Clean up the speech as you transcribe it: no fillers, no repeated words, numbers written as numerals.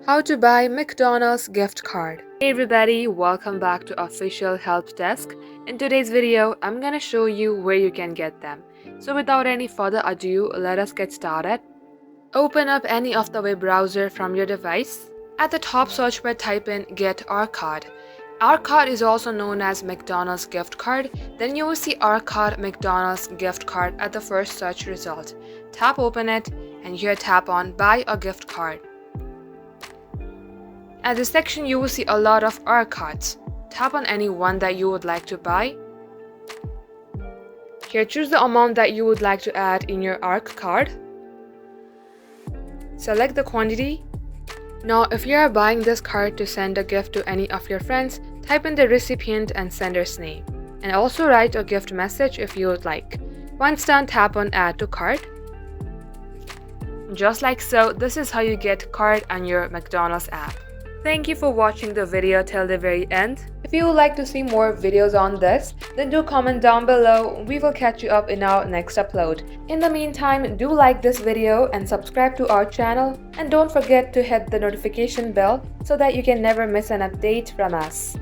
How to buy McDonald's gift card. Hey everybody, welcome back to Official Help Desk. In today's video, I'm gonna show you where you can get them. So without any further ado, let us get started. Open up any of the web browser from your device. At the top search bar, type in Get Our Card. Our Card is also known as McDonald's gift card. Then you will see Our Card McDonald's gift card at the first search result. Tap open it and here tap on Buy a gift card. At this section, you will see a lot of Our Cards. Tap on any one that you would like to buy. Here, choose the amount that you would like to add in your ARC card. Select the quantity. Now, if you are buying this card to send a gift to any of your friends, type in the recipient and sender's name. And also write a gift message if you would like. Once done, tap on Add to Cart. Just like so, this is how you get card on your McDonald's app. Thank you for watching the video till the very end. If you would like to see more videos on this, then do comment down below. We will catch you up in our next upload. In the meantime, do like this video and subscribe to our channel. And don't forget to hit the notification bell so that you can never miss an update from us.